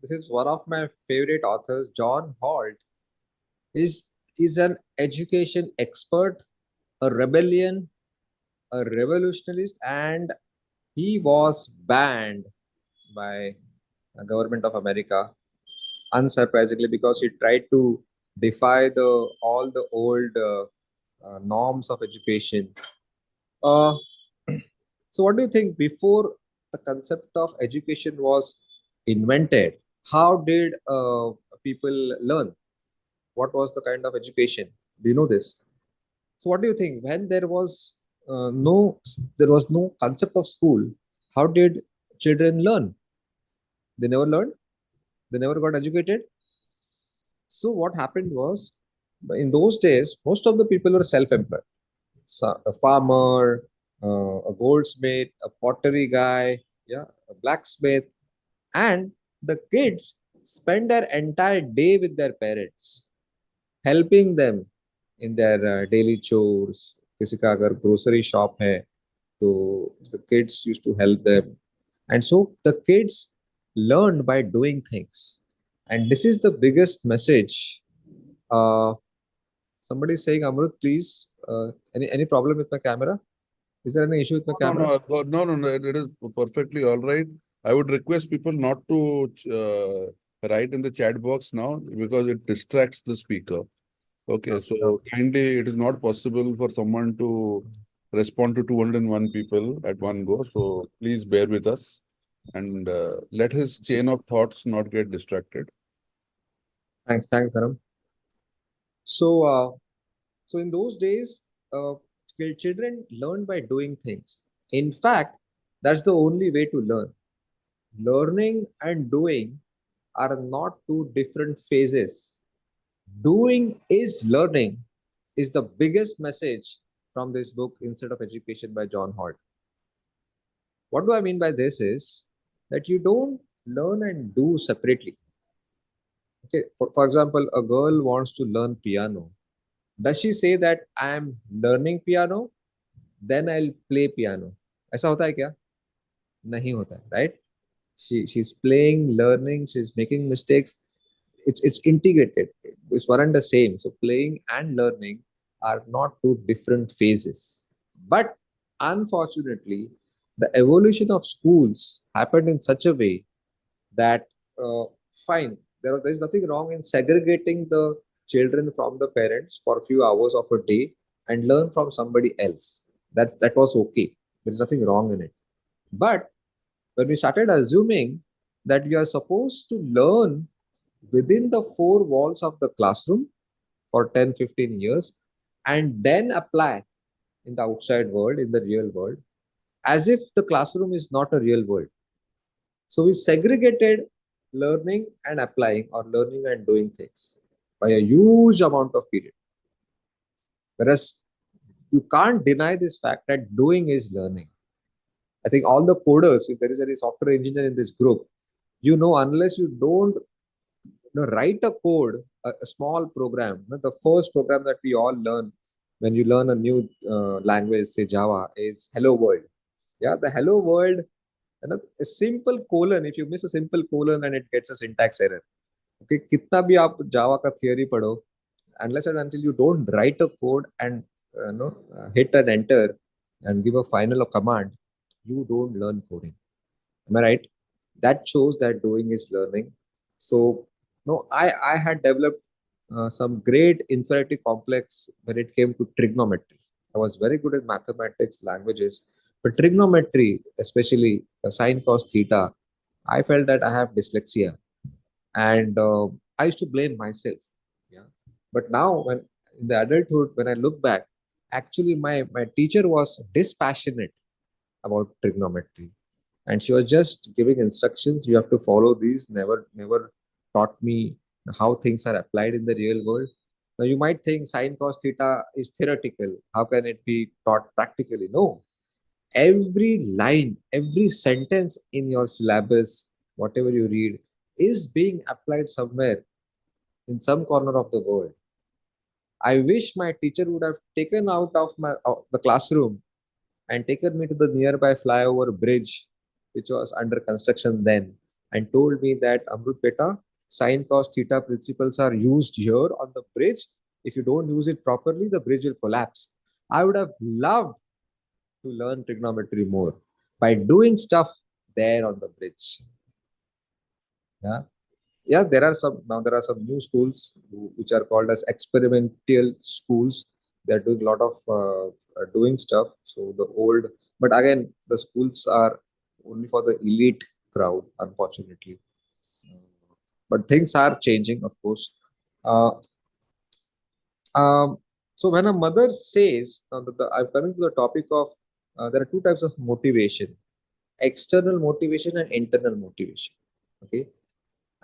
This is one of my favorite authors, John Holt, is is an education expert, a rebellion, a revolutionist, and he was banned by the government of America, unsurprisingly, because he tried to defy the all the old norms of education. Uh, so, what do you think before the concept of education was invented? How did people learn? What was the kind of education? Do you know this? So what do you think when there was no concept of school? How did children learn? They never learned. They never got educated. So what happened was, in those days most of the people were self-employed. So a farmer, a goldsmith, a pottery guy, yeah, a blacksmith, and the kids spend their entire day with their parents, helping them in their daily chores. किसी का अगर grocery shop है तो the kids used to help them, and so the kids learned by doing things. And this is the biggest message. uh, Somebody is saying, Amrut, please, any problem with my camera? Is there any issue with my No, camera? no. It is perfectly all right. I would request people not to write in the chat box now because it distracts the speaker. Okay, so kindly, it is not possible for someone to respond to 201 people at one go. So please bear with us and let his chain of thoughts not get distracted. Thanks, Dharam. So so in those days, uh, children learn by doing things. In fact, that's the only way to learn. Learning and doing are not two different phases. Doing is learning is the biggest message from this book, Instead of Education by John Holt. What do I mean by this is that you don't learn and do separately. Okay, for example, a girl wants to learn piano. Does she say that I am learning piano, then I'll play piano? ऐसा होता है क्या? नहीं होता है, right? She's playing, learning, she's making mistakes. It's integrated. It's one and the same. So playing and learning are not two different phases. But unfortunately, the evolution of schools happened in such a way that fine, there is nothing wrong in segregating the children from the parents for a few hours of a day and learn from somebody else. That was okay. There's nothing wrong in it. But when we started assuming that we are supposed to learn within the four walls of the classroom for 10-15 years and then apply in the outside world, in the real world, as if the classroom is not a real world. So we segregated learning and applying, or learning and doing things, by a huge amount of period. Whereas you can't deny this fact that doing is learning. I think all the coders, if there is any software engineer in this group, unless you don't write a code, a small program. The first program that we all learn when you learn a new language, say Java, is hello world. Yeah, the hello world, a simple colon. If you miss a simple colon and it gets a syntax error. Okay, कितना भी आप Java का theory पढ़ो, unless and until you don't write a code and hit an enter and give a final command, you don't learn coding. Am I right? That shows that doing is learning. So, no, I had developed some great inferiority complex when it came to trigonometry. I was very good at mathematics, languages, but trigonometry, especially sine, cos, theta, I felt that I have dyslexia, and I used to blame myself. Yeah, but now, when in the adulthood, when I look back, actually my teacher was dispassionate about trigonometry, and she was just giving instructions. You have to follow these. Never taught me how things are applied in the real world. Now you might think sine cos theta is theoretical. How can it be taught practically? No. Every line, every sentence in your syllabus, whatever you read, is being applied somewhere in some corner of the world. I wish my teacher would have taken out of the classroom and taken me to the nearby flyover bridge, which was under construction then, and told me that, Amrut beta, sine cos theta principles are used here on the bridge. If you don't use it properly, the bridge will collapse. I would have loved to learn trigonometry more by doing stuff there on the bridge. Yeah. Yeah, there are some now. There are some new schools which are called as experimental schools. They're doing a lot of doing stuff. So the old, but again, the schools are only for the elite crowd, unfortunately. But things are changing, of course. Uh, um, so when a mother says, I'm coming to the topic of there are two types of motivation: external motivation and internal motivation. Okay,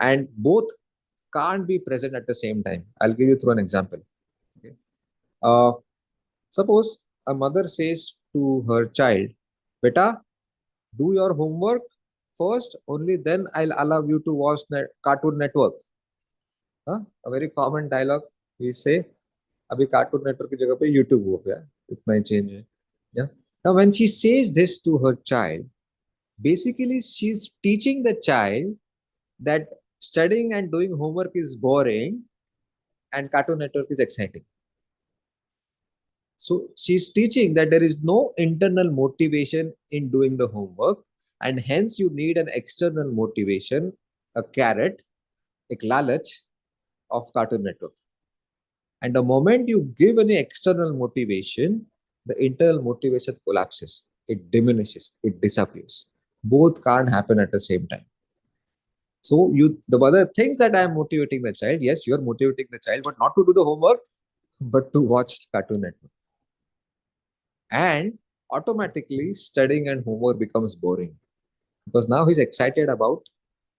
and both can't be present at the same time. I'll give you through an example. Okay. Uh, Suppose a mother says to her child, "Beta, do your homework first. Only then I'll allow you to watch Cartoon Network." Huh? A very common dialogue. We say, "अभी Cartoon Network की जगह पे YouTube हो गया, इतना ही change है." Yeah. Now, when she says this to her child, basically she's teaching the child that studying and doing homework is boring and Cartoon Network is exciting. So she's teaching that there is no internal motivation in doing the homework, and hence you need an external motivation, a carrot, a lalach of Cartoon Network. And the moment you give any external motivation, the internal motivation collapses, it diminishes, it disappears. Both can't happen at the same time. So the mother thinks that I am motivating the child. Yes, you are motivating the child, but not to do the homework, but to watch Cartoon Network. And automatically studying and homework becomes boring because now he's excited about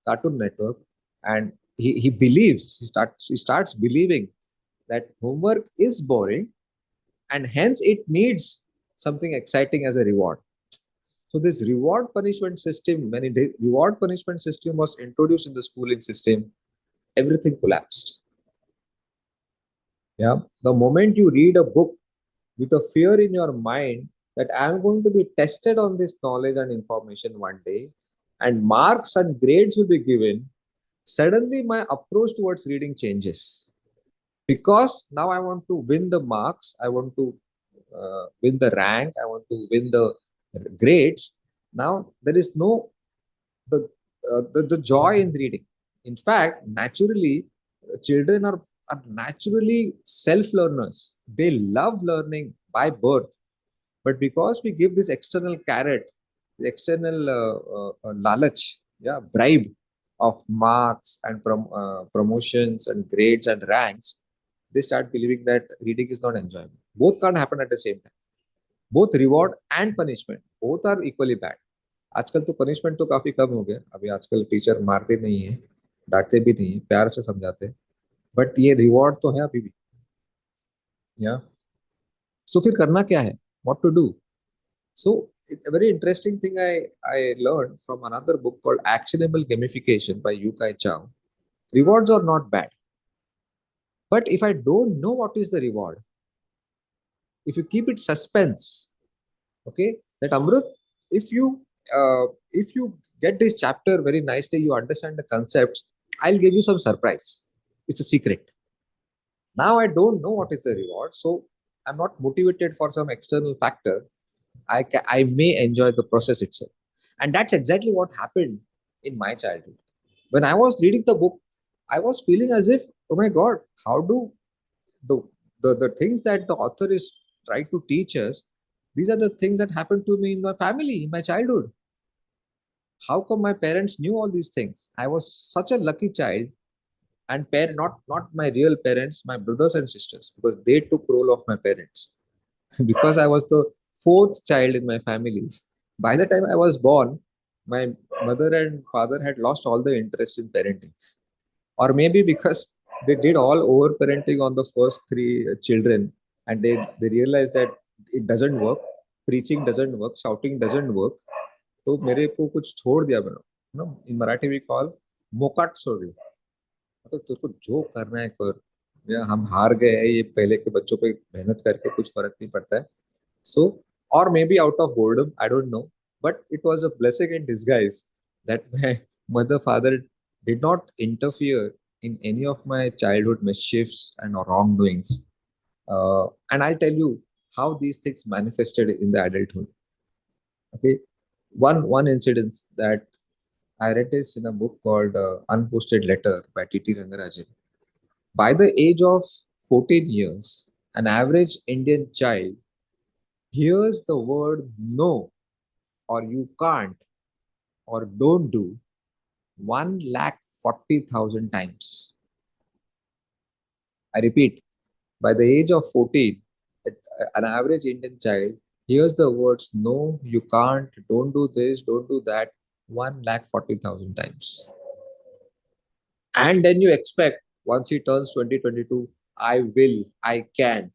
Cartoon Network, and he believes he starts believing that homework is boring and hence it needs something exciting as a reward. So this reward punishment system, when the reward punishment system was introduced in the schooling system, everything collapsed. Yeah, the moment you read a book with a fear in your mind that I'm going to be tested on this knowledge and information one day, and marks and grades will be given, suddenly my approach towards reading changes. Because now I want to win the marks, I want to win the rank, I want to win the grades. Now there is no the joy in reading. In fact, naturally, children are naturally self learners. They love learning by birth, but because we give this external carrot, the external lalach, yeah, bribe of marks and promotions and grades and ranks, they start believing that reading is not enjoyable. Both can't happen at the same time. Both reward and punishment, both are equally bad. आजकल तो punishment तो काफी कम हो गया, अभी आजकल teacher मारते नहीं है, डांटते भी नहीं है, प्यार से समझाते हैं, बट ये रिवॉर्ड तो है अभी भी. या सो फिर करना क्या है, what to do? So a very interesting thing I learned from another book called Actionable Gamification by Yu Kai Chow. Rewards are not bad, but if I don't know what is the reward, if you keep it suspense, okay, that Amrut, if you if you get this chapter very nicely, you understand the concepts, I'll give you some surprise. It's a secret. Now I don't know what is the reward, so I'm not motivated for some external factor. I may enjoy the process itself. And that's exactly what happened in my childhood. When I was reading the book, I was feeling as if, oh my God, how do the, the things that the author is trying to teach us, these are the things that happened to me in my family, in my childhood. How come my parents knew all these things? I was such a lucky child, and not my real parents, my brothers and sisters, because they took role of my parents. Because I was the fourth child in my family. By the time I was born, my mother and father had lost all the interest in parenting. Or maybe because they did all over parenting on the first three children, and they realized that it doesn't work, preaching doesn't work, shouting doesn't work. तो मेरे को कुछ छोड़ दिया मैंने. No, in Marathi we call मोकाट छोड़ दिया. मतलब तेरे को जो करना है कर. या हम हार गए हैं, ये पहले के बच्चों पे मेहनत करके कुछ फर्क नहीं पड़ता है. So, or maybe out of boredom, I don't know. But it was a blessing in disguise that Mother, father did not interfere in any of my childhood mischiefs and wrongdoings. And I'll tell you how these things manifested in the adulthood. Okay, one incident that I read is in a book called Unposted Letter by T.T. Rangarajan. By the age of 14 years, an average Indian child hears the word no or you can't or don't do 1,40,000 times. I repeat, by the age of 14, an average Indian child hears the words no, you can't, don't do this, don't do that 1,40,000 times. And then you expect once he turns 2022, I will, I can,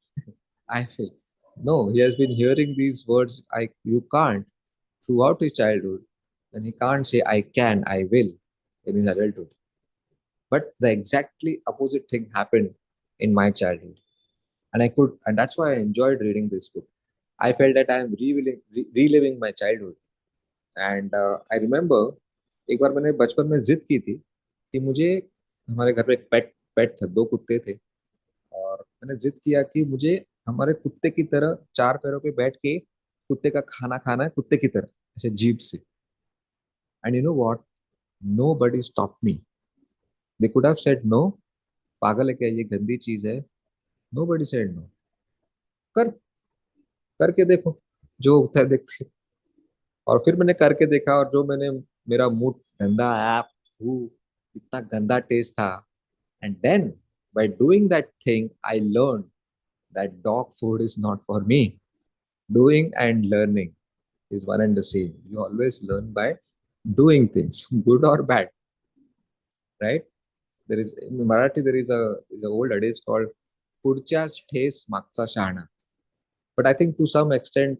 I will. No, he has been hearing these words, you can't, throughout his childhood. And he can't say, I can, I will in his adulthood. But the exactly opposite thing happened in my childhood. And that's why I enjoyed reading this book. I felt that I am reliving my childhood. And I remember एक बार मैंने बचपन में जिद की थी कि मुझे हमारे घर पे एक पेट पेट था, दो कुत्ते थे। और मैंने जिद किया कि मुझे हमारे कुत्ते की तरह चार पैरों पे बैठ के कुत्ते का खाना खाना है, कुत्ते की तरह ऐसे जीभ से। And you know what, nobody stop me. They could have said no, पागल है क्या, ये गंदी चीज है। Nobody said no. कर करके देखो, जो होता है देखते। और फिर मैंने करके देखा, और जो मैंने, मेरा मुंह गंदा ऐप थू, इतना गंदा टेस्ट था। And then by doing that thing, I learned that dog food is not for me. Doing and learning is one and the same. You always learn by doing things, good or bad, right? There is in Marathi there is a old adage called "पुढच्याच ठेस मागचा शहाणा." But I think to some extent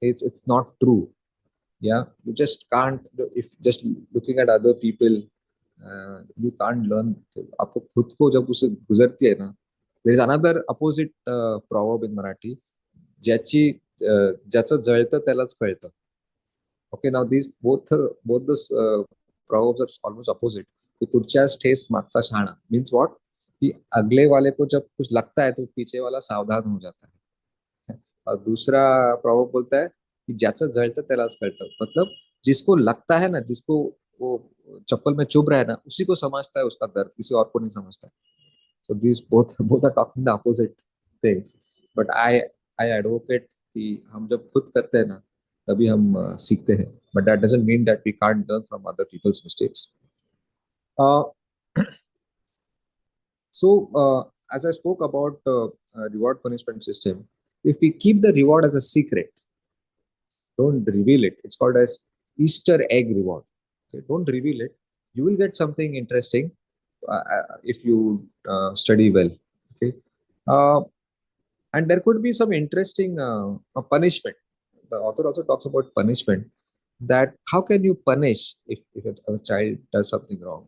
it's not true. Yeah, you just can't, if just looking at other people, you can't learn. आपको खुद को जब उसे गुजरती है ना, there is another opposite proverb in Marathi, ज्याची ज्याचं जळतं त्यालाच कळतं. Okay, now these both the proverbs are almost opposite. कि पुढच्याच ठेस मागचा शहाणा means what, कि अगले वाले को जब कुछ लगता है तो पीछे वाला सावधान हो जाता है। और दूसरा प्रॉवर्ब बोलता है कि ज्याचं जळतं त्यालाच कळतं, मतलब जिसको लगता है ना, जिसको वो चप्पल में चुभ रहा है ना, उसी को समझता है उसका दर्द, किसी और को नहीं समझता है। So this both are talking the opposite things. But I advocate कि हम जब खुद करते हैं ना, तभी हम सीखते हैं। But that doesn't mean that we can't learn from other people's mistakes. So, as I spoke about reward punishment system, if we keep the reward as a secret, don't reveal it. It's called as Easter egg reward. Okay, don't reveal it. You will get something interesting if you study well. Okay, uh, and there could be some interesting punishment. The author also talks about punishment. That how can you punish if a child does something wrong?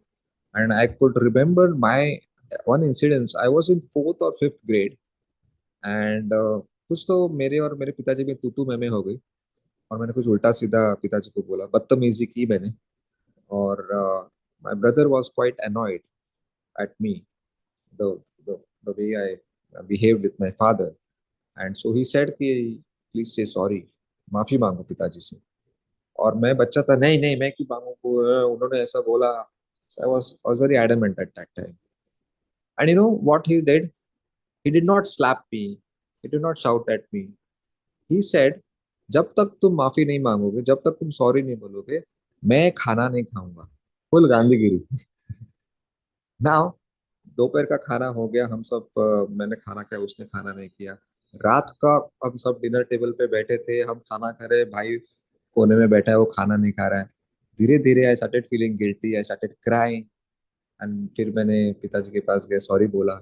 And I could remember my one incident. I was in fourth or fifth grade, and कुछ तो मेरे और मेरे पिताजी में तू मैं हो गई। और मैंने कुछ उल्टा सीधा पिताजी को बोला, बदतमीजी की मैंने। और my brother was quite annoyed at me, the the way I behaved with my father. And so he said कि प्लीज से सॉरी, माफी मांगो पिताजी से। और मैं बच्चा था, नहीं नहीं मैं क्यों मांगू, उन्होंने ऐसा बोला। So I was very adamant at that time. And you know what he did? He did not slap me. He did not shout at me. He said, जब तक तुम माफी नहीं मांगोगे, जब तक तुम सॉरी नहीं बोलोगे, मैं खाना नहीं खाऊंगा। फुल गांधीगिरी। नाउ दोपहर का खाना हो गया, हम सब मैंने खाना खाया, उसने खाना नहीं किया। रात का हम सब डिनर टेबल पे बैठे थे, हम खाना खा रहे, भाई कोने में बैठा है, वो खाना नहीं खा रहा है। धीरे धीरे I started feeling guilty, I started crying. And फिर मैंने पिताजी के पास गया, सॉरी बोला।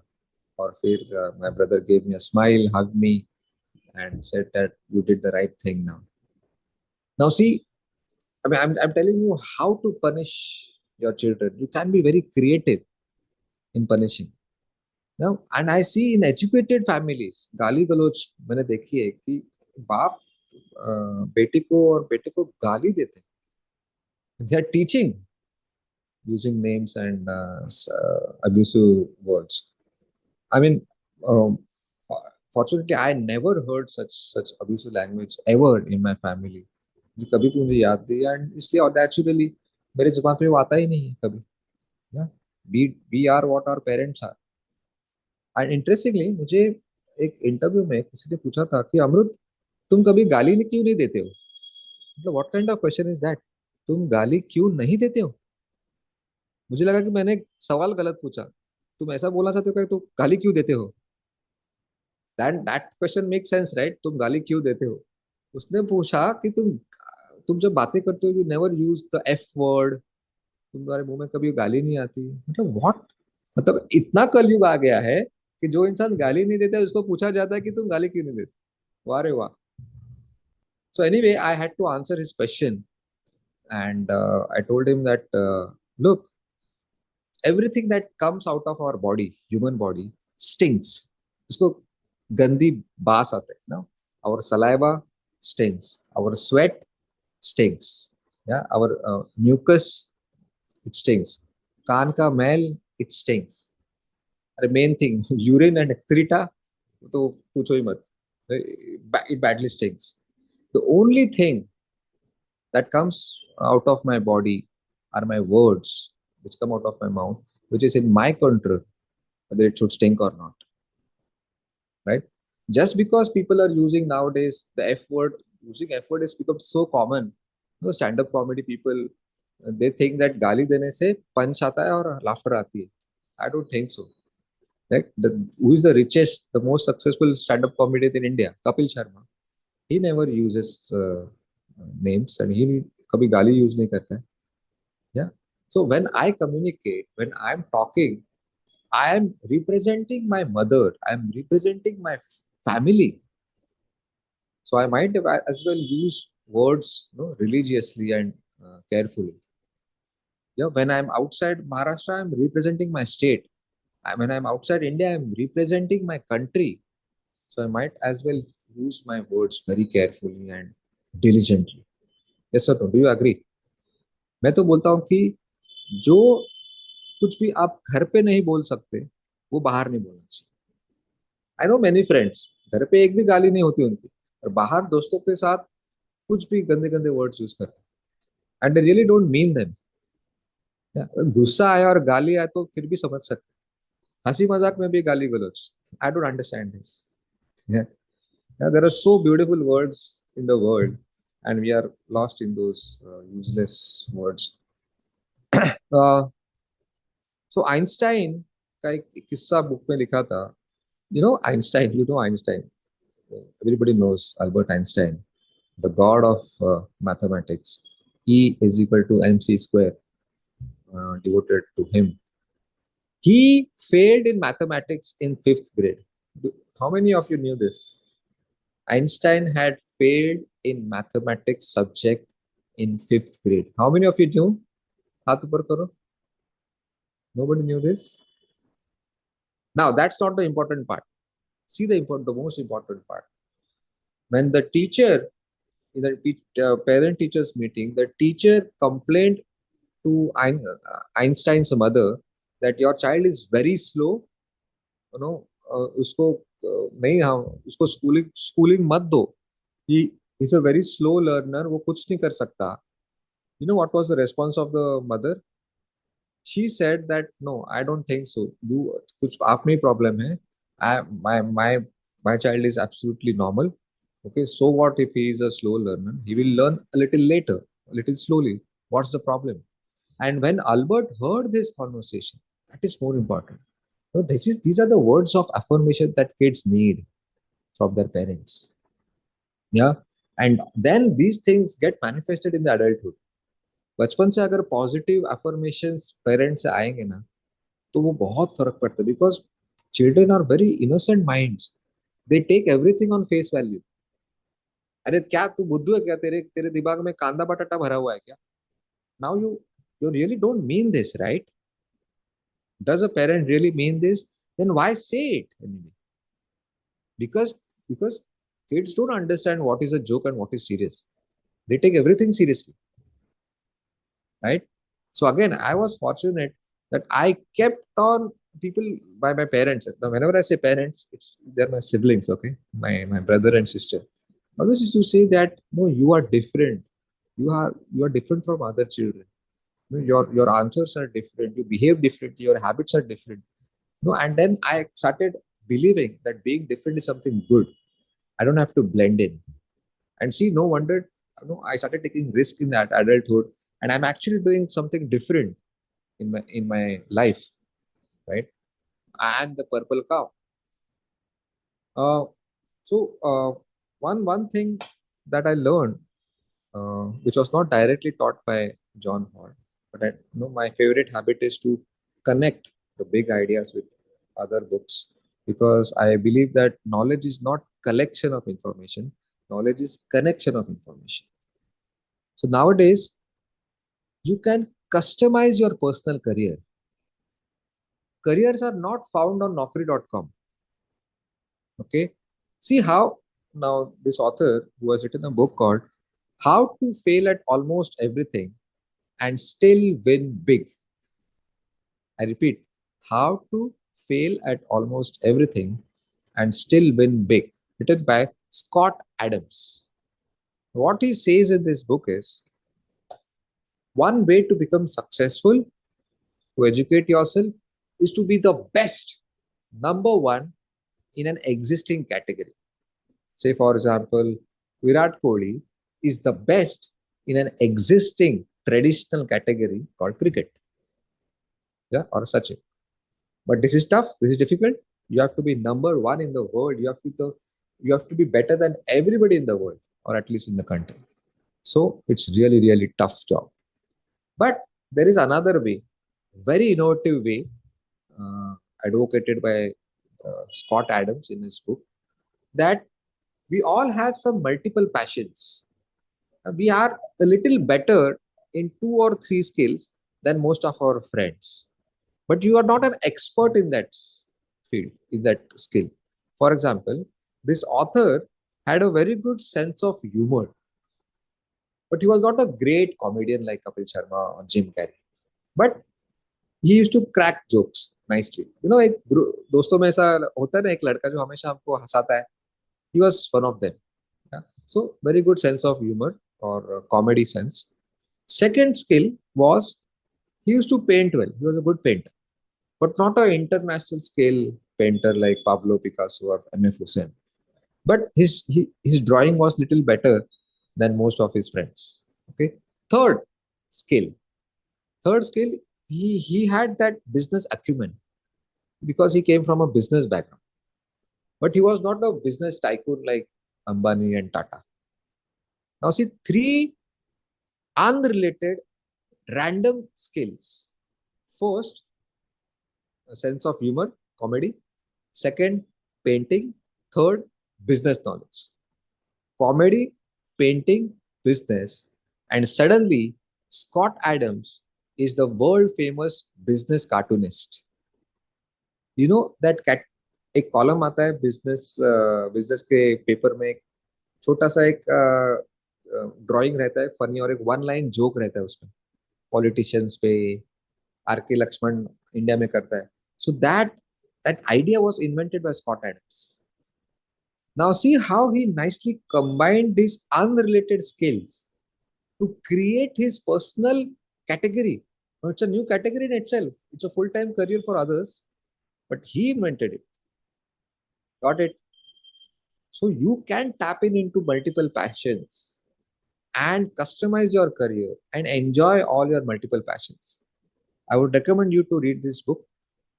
और फिर my brother gave me a smile, hug me and said that you did the right thing now. Now, see, I mean, I'm telling you how to punish your children. You can be very creative in punishing. Now, and I see in educated families, गाली गलौज मैंने देखी है कि बाप बेटे को और बेटे को गाली देते हैं। They are teaching. using names and abusive words. I mean, um, fortunately, I never heard such abusive language ever in my family. जो कभी भी मुझे याद नहीं एंड इसलिए और नेचुरली मेरे जुबान पे वो आता ही नहीं है कभी. Yeah, we are what our parents are. And interestingly मुझे एक इंटरव्यू में किसी ने पूछा था कि अमृत तुम कभी गाली क्यों नहीं देते हो. मतलब what kind of question is that. तुम गाली क्यों नहीं देते हो. मुझे लगा कि मैंने एक सवाल गलत पूछा. तुम ऐसा बोलना चाहते हो कि तुम गाली क्यों देते हो. That question make sense right. तुम गाली क्यों देते हो. उसने पूछा कि तुम जब बातें करते हो you never use the F word. तुम्हारे मुंह में कभी गाली नहीं आती. मतलब व्हाट. मतलब इतना कलयुग आ गया है कि जो इंसान गाली नहीं देता उसको पूछा जाता है कि तुम गाली क्यों नहीं देते. वाह रे वाह. So anyway, I had to answer his question, and I told him that look, everything that comes out of our body, human body, stinks. उसको गंदी बास आता है ना. Our saliva stinks. Our sweat stinks. Yeah, our mucus it stinks. कान का मैल it stinks. अरे main thing urine and excreta तो पूछो ही मत. It badly stinks. The only thing that comes out of my body are my words, which come out of my mouth, which is in my control, whether it should stink or not. Right? Just because people are using nowadays the F word, using F word has become so common. You know, stand-up comedy people, they think that गाली देने से punch आता है और laughter आती है. I don't think so. Right? Who is the richest, the most successful stand-up comedian in India? Kapil Sharma. He never uses names and he कभी गाली use नहीं करता है. Yeah. So when I communicate, when I'm talking, I am representing my mother. I'm representing my family. So I might as well use words, you know, religiously and carefully. Yeah. When I'm outside Maharashtra, I'm representing my state. When I'm outside India, I'm representing my country. So I might as well use my words very carefully and diligently. Yes or no? Do you agree? मैं तो बोलता हूँ कि जो कुछ भी आप घर पे नहीं बोल सकते वो बाहर नहीं बोलना चाहिए. आई नो मेनी फ्रेंड्स घर पे एक भी गाली नहीं होती उनकी और बाहर दोस्तों के साथ कुछ भी गंदे गंदे वर्ड्स यूज करते हैं and they really don't mean them. गुस्सा आया और गाली आए तो फिर भी समझ सकते. हंसी मजाक में भी गाली गलौज. I don't understand this. There are so beautiful words in the world and we are lost in those useless words. So Einstein का एक किस्सा बुक में लिखा था. You know Einstein. Everybody knows Albert Einstein, the god of mathematics. E is equal to mc square, devoted to him. He failed in mathematics in fifth grade. How many of you knew this? Einstein had failed in mathematics subject in fifth grade. How many of you knew? हाथ ऊपर करो. Nobody knew this. Now that's not the important part. See the most important part. When the teacher in the parent teachers meeting, the teacher complained to Einstein's mother that your child is very slow. You know, उसको नहीं हाँ उसको schooling मत दो. He is a very slow learner. वो कुछ नहीं कर सकता. You know what was the response of the mother? She said that no, I don't think so. You कुछ आप में problem है. My child is absolutely normal. Okay, so what if he is a slow learner? He will learn a little later, a little slowly. What's the problem? And when Albert heard this conversation, that is more important. So these are the words of affirmation that kids need from their parents. Yeah. And then these things get manifested in the adulthood. बचपन से अगर positive affirmations parents से आएंगे ना तो वो बहुत फर्क पड़ता है because children are very innocent minds. They take everything on face value. अरे क्या तू बुद्धू है क्या. तेरे तेरे दिमाग में कांदा बटाटा भरा हुआ है क्या. Now you really don't mean this, right? Does a parent really mean this? Then why say it anyway? Because kids don't understand what is a joke and what is serious. They take everything seriously, right? So again, I was fortunate that I kept on people by my parents. Now, whenever I say parents, they're my siblings, okay, my brother and sister. Always used to say that no, you are different. You are different from other children. No, your answers are different. You behave differently. Your habits are different. No, and then I started believing that being different is something good. I don't have to blend in. And see, no wonder, I started taking risk in that adulthood, and I'm actually doing something different in my life, right? I am the purple cow. Uh, so one thing that I learned, which was not directly taught by John Holt, but my favorite habit is to connect the big ideas with other books, because I believe that knowledge is not collection of information. Knowledge is connection of information. So nowadays, you can customize your personal career. Careers are not found on Naukri.com. Okay. See how now this author who has written a book called How to Fail at Almost Everything and Still Win Big. I repeat, How to Fail at Almost Everything and Still Win Big, written by Scott Adams. What he says in this book is one way to become successful, to educate yourself, is to be the best, number one, in an existing category. Say, for example, Virat Kohli is the best in an existing traditional category called cricket, yeah, or Sachin. But this is tough. This is difficult. You have to be number one in the world. You have to be better than everybody in the world, or at least in the country. So it's really, really tough job. But there is another way, very innovative way, uh, advocated by Scott Adams in his book, that we all have some multiple passions. We are a little better in two or three skills than most of our friends, but you are not an expert in that field, in that skill. For example, this author had a very good sense of humor, but he was not a great comedian like Kapil Sharma or Jim Carrey. But he used to crack jokes nicely. एक दोस्तों में ऐसा होता है ना, एक लड़का जो हमेशा हमको हंसाता है. He was one of them. Yeah. So very good sense of humor, or comedy sense. Second skill was he used to paint well. He was a good painter, but not an international scale painter like Pablo Picasso or M.F. Hussein. But his drawing was little better than most of his friends. Okay. Third skill. Third skill. He had that business acumen because he came from a business background. But he was not a business tycoon like Ambani and Tata. Now see, three unrelated random skills. First, a sense of humor, comedy. Second, painting. Third, business knowledge. Comedy, painting, business. And suddenly, Scott Adams is the world famous business cartoonist. You know that cat, एक column आता है business के paper में, एक छोटा सा एक drawing रहता है फनी, और एक वन लाइन जोक रहता है उसमें पॉलिटिशियंस पे. आर के लक्ष्मण इंडिया में करता है. So that idea was invented by Scott Adams. Now see how he nicely combined this unrelated skills to create his personal category. Now, it's a new category in itself. It's a full-time career for others, but he invented it. Got it? So you can tap into multiple passions and customize your career and enjoy all your multiple passions. I would recommend you to read this book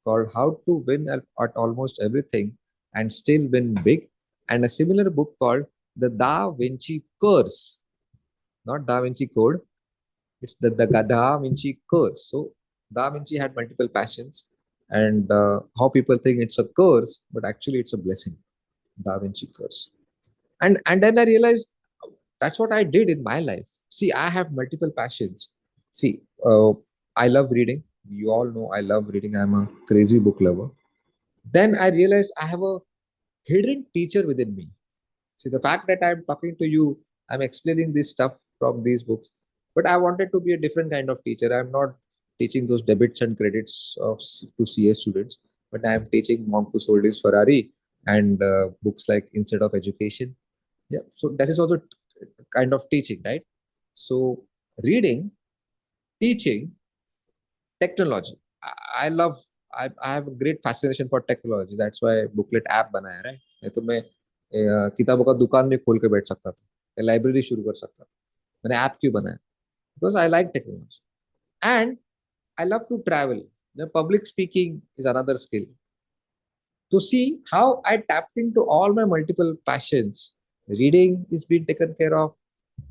called How to Win at Almost Everything and Still Win Big, and a similar book called The Da Vinci Curse. Not Da Vinci Code, it's the Da Vinci Curse. So Da Vinci had multiple passions, and how people think it's a curse, but actually it's a blessing. Da Vinci Curse. And then I realized that's what I did in my life. See, I have multiple passions. See, I love reading. You all know I love reading. I'm a crazy book lover. Then I realized I have a hidden teacher within me. See, the fact that I'm talking to you, I'm explaining this stuff from these books, but I wanted to be a different kind of teacher. I'm not teaching those debits and credits to CA students, but I am teaching Monk who sold his Ferrari and books like Instead of Education. Yeah, so that is also kind of teaching, right? So reading, teaching, technology. I love. I have a great fascination for technology. That's why Booklet app बनाया, right? नहीं तो मैं किताबों का दुकान भी खोल के बैठ सकता था, लाइब्रेरी शुरू कर सकता था. मैंने ऐप क्यों बनाया? Because I like technology and I love to travel. The public speaking is another skill. To see how I tapped into all my multiple passions. Reading is being taken care of.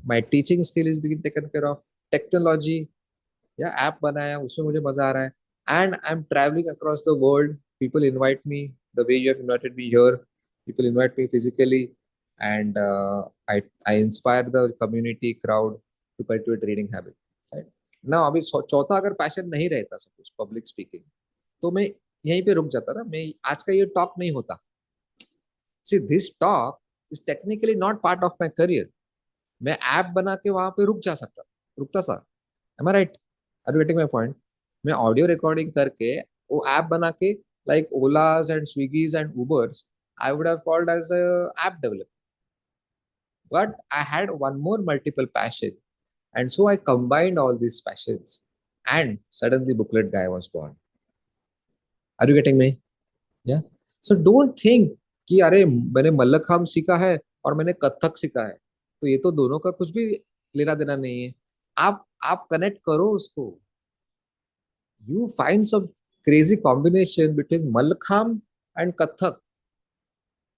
My teaching skill is being taken care of. Technology, या app बनाया उसमें मुझे मजा आ रहा है and I am travelling across the world people invite me the way you have invited me here people invite me physically and I inspire the community crowd to cultivate reading habit right ना अभी चौथा अगर passion नहीं रहता suppose public speaking तो मैं यहीं पे रुक जाता ना मैं आज का ये टॉक नहीं होता see this talk is technically not part of my career मैं ऐप बना के वहां पे रुक जा सकता रुकता था am I right are you getting my point मैं ऑडियो रिकॉर्डिंग करके वो ऐप बना के like Olas and Swiggys and Ubers I would have called as a app developer but I had one more multiple passion and so I combined all these passions and suddenly Booklet guy was born. Are you getting me? Yeah. So don't think कि अरे मैंने मल्लखांब सीखा है और मैंने कथक सीखा है तो ये तो दोनों का कुछ भी लेना देना नहीं है आप कनेक्ट करो उसको you find some crazy combination between Malkham and Kathak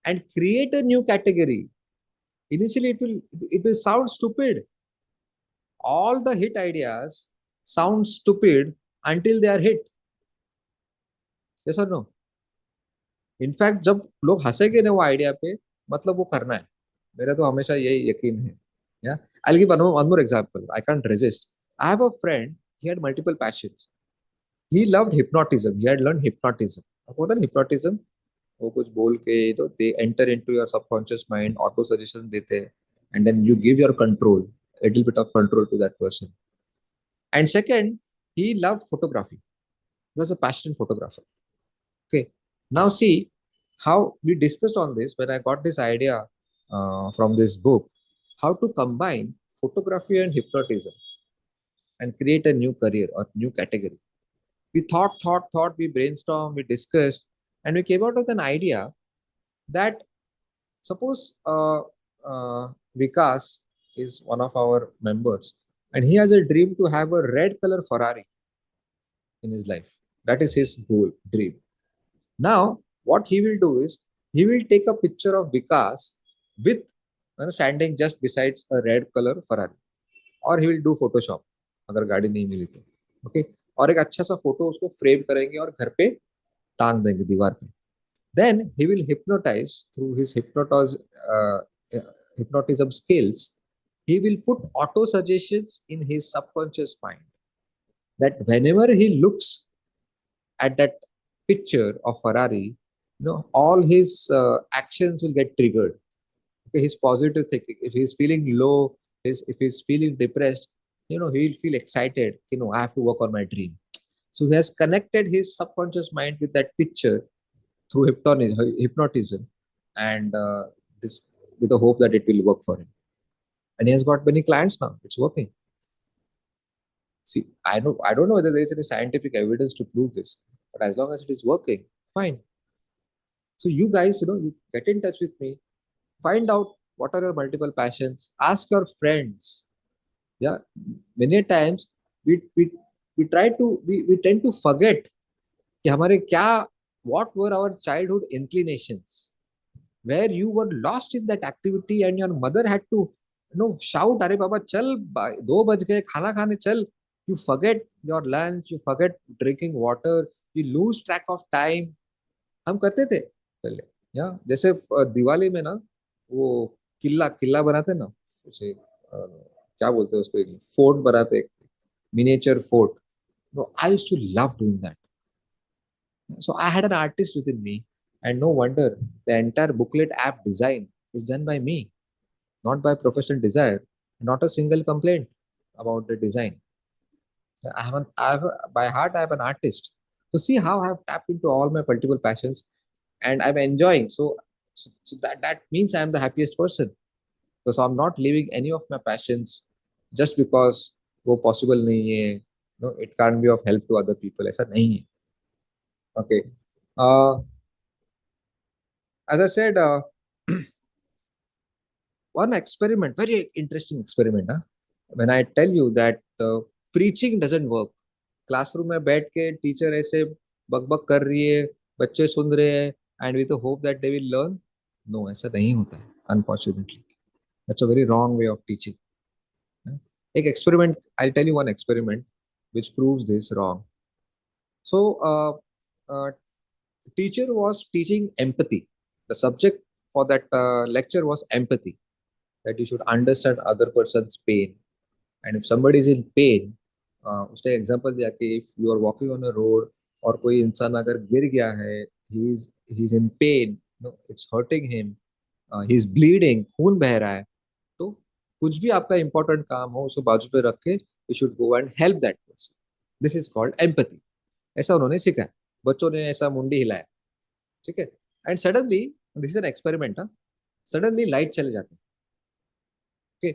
and create a new category. Initially, it will sound stupid. All the hit ideas sound stupid until they are hit. Yes or no? In fact, जब लोग हंसेंगे ना वो idea पे मतलब वो करना है मेरा तो हमेशा यही यकीन है yeah I'll give one more example I can't resist I have a friend he had multiple passions he loved hypnotism he had learned hypnotism what is hypnotism वो कुछ बोल के they enter into your subconscious mind auto suggestions देते हैं and then you give your control a little bit of control to that person and second he loved photography he was a passionate photographer okay now see how we discussed on this when I got this idea from this book how to combine photography and hypnotism and create a new career or new category we thought we brainstormed we discussed and we came out with an idea that suppose Vikas is one of our members and he has a dream to have a red color Ferrari in his life. That is his goal, dream. Now, what he will do is he will take a picture of Vikas with standing just besides a red color Ferrari और he will do Photoshop अगर गाड़ी नहीं मिली तो okay और एक अच्छा सा photo उसको फ्रेम करेंगे और घर पे टांग देंगे दीवार पे then he will hypnotize through his uh, hypnotism skills he will put auto suggestions in his subconscious mind that whenever he looks at that picture of Ferrari all his actions will get triggered okay, his positive thinking if he's feeling low if he's feeling depressed he'll feel excited I have to work on my dream so he has connected his subconscious mind with that picture through hypnotism and this with the hope that it will work for him and he has got many clients now it's working see I don't know whether there is any scientific evidence to prove this but as long as it is working fine so you guys you get in touch with me find out what are your multiple passions ask your friends yeah many times we try to we tend to forget कि हमारे क्या what were our childhood inclinations where you were lost in that activity and your mother had to shout अरे बाबा चल 2 बज गए खाना खाने चल you forget your lunch you forget drinking water you lose track of time हम करते थे पहले या जैसे दिवाली में ना वो किला किला बनाते ना उसे क्या बोलते हैं उसको फोर्ट बनाते miniature fort I used to love doing that so I had an artist within me and no wonder the entire booklet app design is done by me not by professional desire not a single complaint about the design By heart, I am an artist. So see how I have tapped into all my multiple passions, and I'm enjoying. So that means I am the happiest person because I'm not leaving any of my passions just because वो possible नहीं है. No, it can't be of help to other people. ऐसा नहीं है. Okay. Uh, as I said, one experiment, very interesting experiment. Huh? When I tell you that preaching doesn't work, classroom में बैठ के teacher ऐसे बकबक कर रही है, बच्चे सुन रहे हैं, and with the hope that they will learn. No, ऐसा नहीं होता है, unfortunately. That's a very wrong way of teaching. एक experiment, I tell you one experiment which proves this wrong. So, teacher was teaching empathy. The subject for that lecture was empathy, that you should understand other person's pain. And if somebody is in pain, उसने example दिया कि if you are walking on a road और कोई इंसान अगर गिर गया है, he is in pain, no, it's hurting him, he is bleeding, खून बह रहा है, तो कुछ भी आपका इंपॉर्टेंट काम हो उसको बाजू पे रख के you should go and help that person. This is called empathy. ऐसा उन्होंने सिखाया, बच्चों ने ऐसा मुंडी हिलाया. ठीक है. And suddenly, this is an experiment. Suddenly light चले जाते हैं. ओके.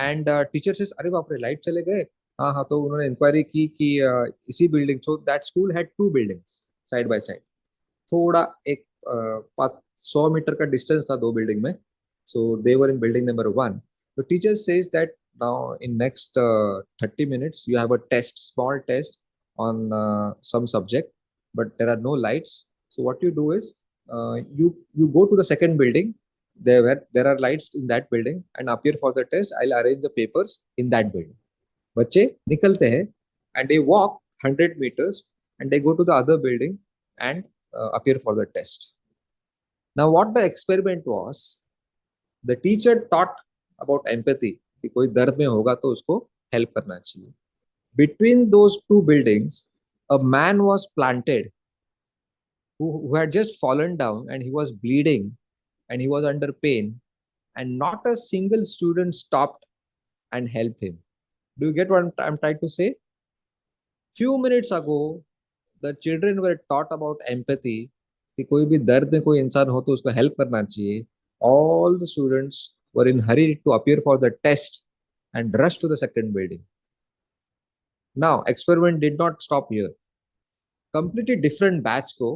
एंड टीचर से अरे बाप रे लाइट चले गए. हाँ हाँ, तो उन्होंने इंक्वायरी की कि इसी building, so that school had to buildings side by side. थोड़ा एक 100 मीटर का डिस्टेंस था दो बिल्डिंग में. So they were in building number 1. The teacher says that now in next 30 minutes you have a test, small test on some subject, but there are no lights. So what you do is you go to the second building. There are lights in that building and appear for the test. I'll arrange the papers in that building. बच्चे निकलते हैं and they walk 100 meters and they go to the other building and appear for the test. Now what the experiment was, the teacher taught about empathy कि कोई दर्द में होगा तो उसको help करना चाहिए. Between those two buildings, a man was planted who had just fallen down and he was bleeding and he was under pain, and not a single student stopped and helped him. Do you get what I'm trying to say? Few minutes ago, the children were taught about empathy कि कोई भी दर्द में कोई इंसान हो तो उसको हेल्प करना चाहिए. All the students were in hurry to appear for the test and rush to the second building. Now, experiment did not stop here. Completely different batch को,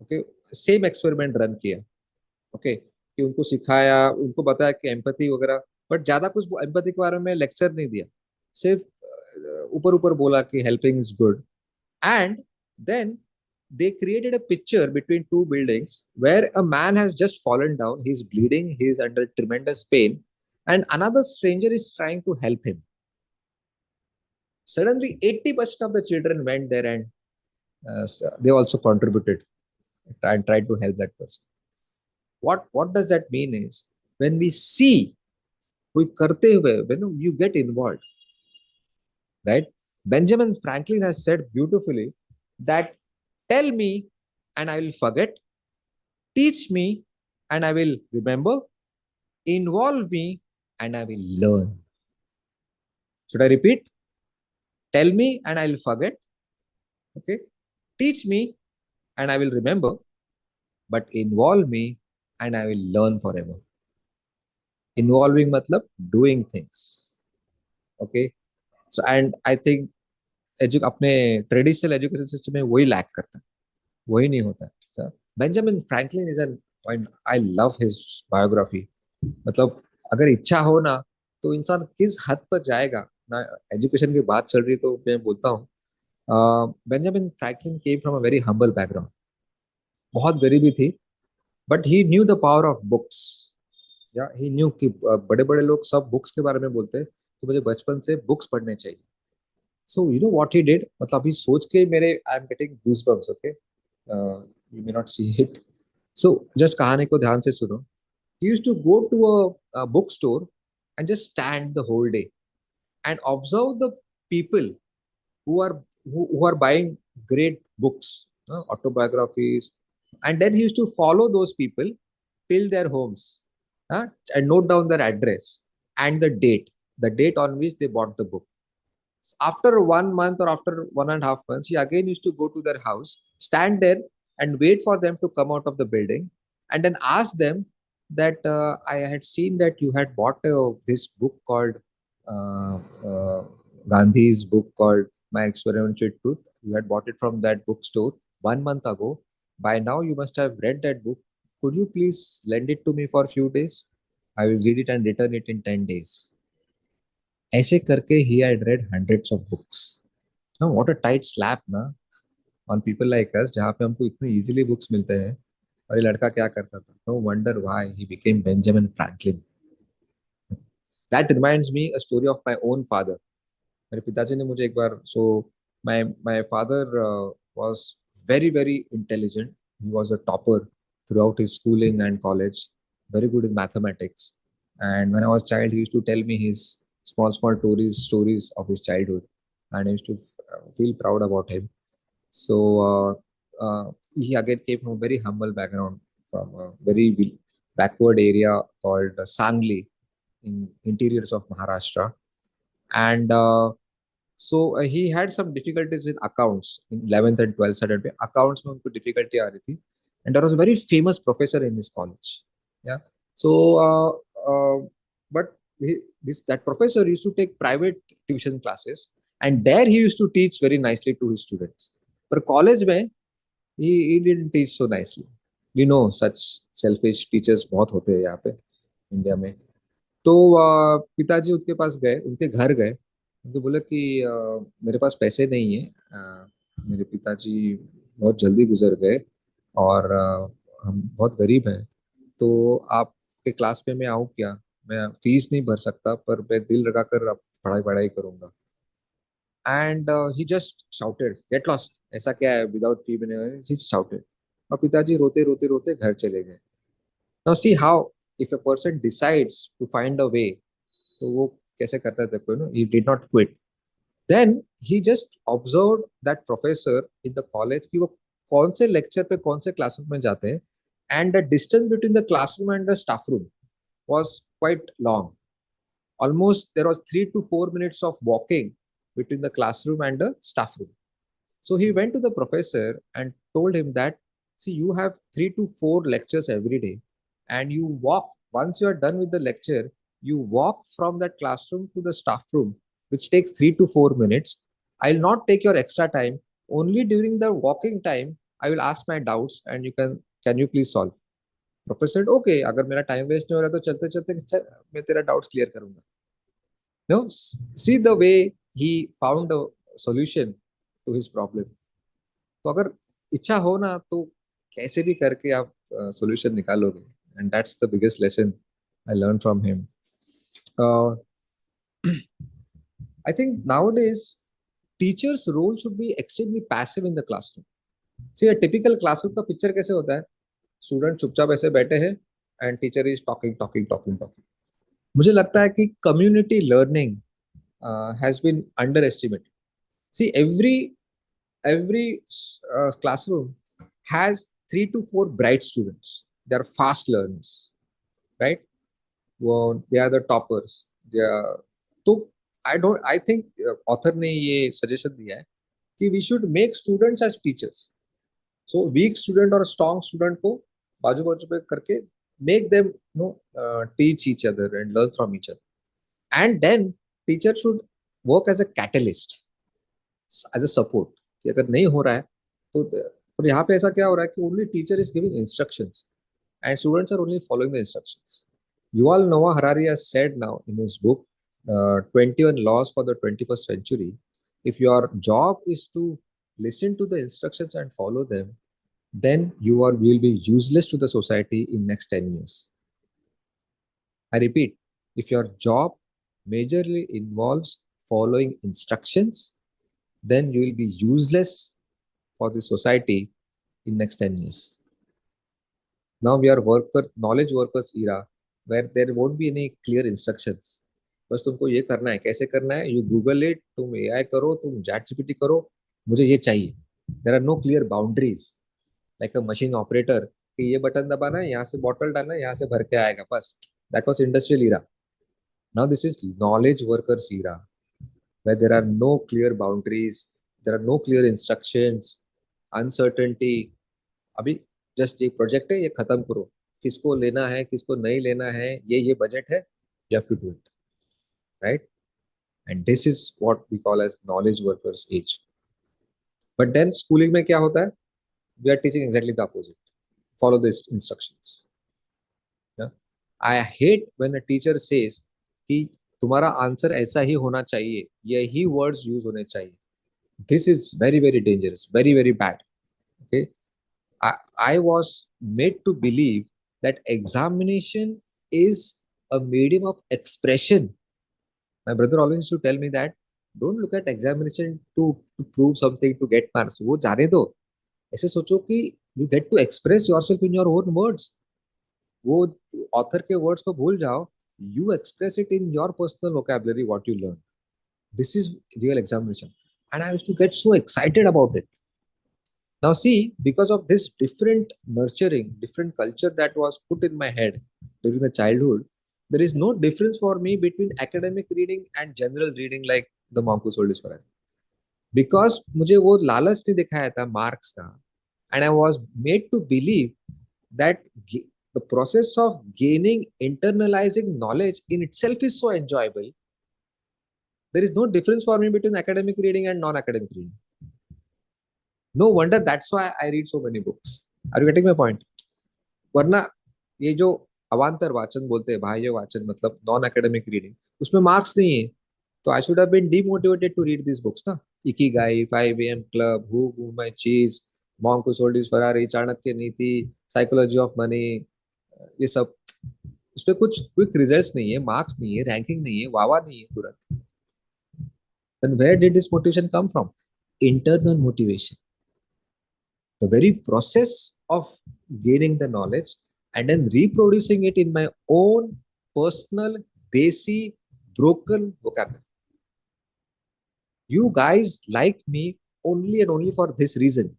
okay, same experiment run किया. Okay, कि उनको सिखाया, उनको बताया कि empathy वगैरह, but ज्यादा कुछ एम्पैथी के बारे में लेक्चर नहीं दिया. सिर्फ ऊपर ऊपर बोला कि helping is good. And then they created a picture between two buildings where a man has just fallen down, he's bleeding, he's under tremendous pain, and another stranger is trying to help him. Suddenly, 80% of the children went there and they also contributed and tried to help that person. What does that mean is when we see कोई करते हुए, when you get involved, right? Benjamin Franklin has said beautifully that tell me and I will forget, teach me and I will remember, involve me and I will learn. Should I repeat? Tell me and I will forget. Okay. Teach me and I will remember, but involve me and I will learn forever. Involving matlab doing things. Okay. So, and I think अपने traditional education system में वही lack करता है, वही नहीं होता है. Benjamin Franklin is an, I love his biography. मतलब अगर इच्छा हो ना तो इंसान किस हद पर जाएगा ना. एजुकेशन की बात चल रही तो मैं बोलता हूँ, Benjamin Franklin came from a very humble background. बहुत गरीबी थी, but he new the power of books. या ही न्यू कि बड़े बड़े लोग सब बुक्स के बारे में बोलते हैं, तो मुझे बचपन से बुक्स पढ़ने चाहिए. So you know what he did? मतलब अभी सोच के मेरे I am getting goosebumps. Okay, you may not see it. So just कहानी को ध्यान से सुनो. He used to go to a bookstore and just stand the whole day and observe the people who are buying great books, autobiographies, and then he used to follow those people till their homes, and note down their address and the date on which they bought the book. After 1 month or after 1.5 months, he again used to go to their house, stand there and wait for them to come out of the building, and then ask them that I had seen that you had bought this book called uh, uh, Gandhi's book called My Experimental Truth. You had bought it from that bookstore 1 month ago. By now, you must have read that book. Could you please lend it to me for a few days? I will read it and return it in 10 days. ऐसे करके he had read hundreds of books. Now, what a tight slap ना on people like us, जहाँ पे हमको इतने easily books मिलते हैं और ये लड़का क्या करता था. No wonder why he became Benjamin Franklin. That reminds me a story of my own father. मेरे पिताजी ने मुझे एक बार my father was very intelligent. He was a topper throughout his schooling and college, very good in mathematics. And when I was a child, he used to tell me his small stories of his childhood, and I used to feel proud about him. So he again came from a very humble background, from a very backward area called Sangli in interiors of Maharashtra. And he had some difficulties in accounts in 11th and 12th standard में accounts में उनको difficulty आ रही थी, and there was a very famous professor in his college. Yeah. So but that professor used to take private tuition classes, and there he used to teach very nicely to his students. But college में he didn't teach so nicely. We know such selfish teachers बहुत होते हैं यहाँ पे India में. तो पिताजी उनके पास गए, उनके घर गए. उनको बोला कि मेरे पास पैसे नहीं है, मेरे पिताजी बहुत जल्दी गुजर गए और हम बहुत गरीब हैं, तो आपके क्लास में मैं आऊँ क्या? मैं फीस नहीं भर सकता, पर मैं दिल लगा कर अब पढ़ाई पढ़ाई करूंगा. And he just shouted, get lost. ऐसा क्या है विदाउट फी बने हुए, ही शाउटेड. और पिताजी रोते रोते रोते घर चले गए. Now see how if a person decides to find a way, तो वो कैसे करता था कोई, no, he did not quit. Then he just observe that professor in the college कि वो कौन से लेक्चर पे कौन से क्लासरूम में जाते हैं. And the distance between the classroom and the staff room was quite long. Almost there was 3 to 4 minutes of walking between the classroom and the staff room. So he went to the professor and told him that, see, you have 3 to 4 lectures every day, and you walk, once you are done with the lecture, you walk from that classroom to the staff room, which takes 3 to 4 minutes. I'll not take your extra time. Only during the walking time, I will ask my doubts, and can you please solve? Professor okay, अगर मेरा time waste नहीं हो रहा तो चलते चलते मैं तेरा डाउट्स क्लियर करूंगा. No, see the way he found a solution to his problem. तो अगर इच्छा हो ना, तो कैसे भी करके आप सॉल्यूशन निकालोगे. And that's the biggest lesson I learn from him. I think nowadays teachers role should be extremely passive in the classroom. See a typical classroom का पिक्चर कैसे होता है? स्टूडेंट चुपचाप ऐसे बैठे हैं एंड teacher is talking talking talking talking. मुझे लगता है कि community learning has been underestimated. See every classroom has 3 to 4 bright students. They are fast learners, right? Well, they are the toppers. They are, तो I think author ने ये suggestion दिया है कि we should make students as teachers. So weak student और strong student को बाजू बाजू पे करके make them teach each other and learn from each other. And then teacher should work as a catalyst, as a support. कि अगर नहीं हो रहा है तो, पर यहाँ पे ऐसा क्या हो रहा है कि only teacher is giving instructions and students are only following the instructions. Yuval Noah Harari has said now in his book, 21 Laws for the 21st Century, if your job is to listen to the instructions and follow them, then will be useless to the society in next 10 years. I repeat, if your job majorly involves following instructions, then you will be useless for the society in next 10 years. Now we are knowledge workers era, where there won't be any clear instructions. बस तुमको ये करना है, कैसे करना है, you Google it, तुम AI करो, तुम ChatGPT करो, मुझे ये चाहिए. There are no clear boundaries, like a machine operator कि ये बटन दबाना है, यहाँ से बॉटल डालना है, यहाँ से भर के आएगा, बस. That was industrial era. Now this is knowledge workers era. where there are no clear boundaries, there are no clear instructions, uncertainty. अभी जस्ट ये प्रोजेक्ट है, ये खत्म करो, किसको लेना है किसको नहीं लेना है, ये बजट है, you have to do it, right? And this is what we call age knowledge workers age. But then schooling में क्या होता है? We are teaching exactly the opposite. Follow the instructions. I hate when a teacher says कि तुम्हारा answer ऐसा ही होना चाहिए, यही वर्ड्स यूज होने चाहिए. This is very, very dangerous, very, very bad. Okay. I was made to believe that examination is a medium of expression. My brother always used to tell me that don't look at examination to prove something, to get marks. वो जाने दो. ऐसे सोचो कि you get to express yourself in your own words. वो author के words को भूल जाओ. You express it in your personal vocabulary, what you learn. This is real examination. And I used to get so excited about it. Now, see, because of this different nurturing, different culture that was put in my head during the childhood, there is no difference for me between academic reading and general reading like the monk who sold his forever. Because मुझे वो लालच नहीं दिखाया था marks का, and I was made to believe that the process of gaining, internalizing knowledge in itself is so enjoyable. There is no difference for me between academic reading and non-academic reading. No wonder that's why I read so many books. Are you getting my point? वरना ये जो अवांतर वाचन बोलते हैं, बाह्य वाचन मतलब non academic reading, उसमें मार्क्स नहीं है, तो I should have been demotivated to read this books ना. Ikigai, 5 AM club, who move my cheese, monk who sold his Ferrari, Chanakya Niti, psychology of money, ये सब. उसमें कुछ क्विक रिजल्ट्स नहीं है, मार्क्स नहीं है, रैंकिंग नहीं है, वावा नहीं है तुरंत. Then where did this motivation come from? Internal motivation. The very process of gaining the knowledge and then reproducing it in my own personal, desi, broken vocabulary. You guys like me only and only for this reason,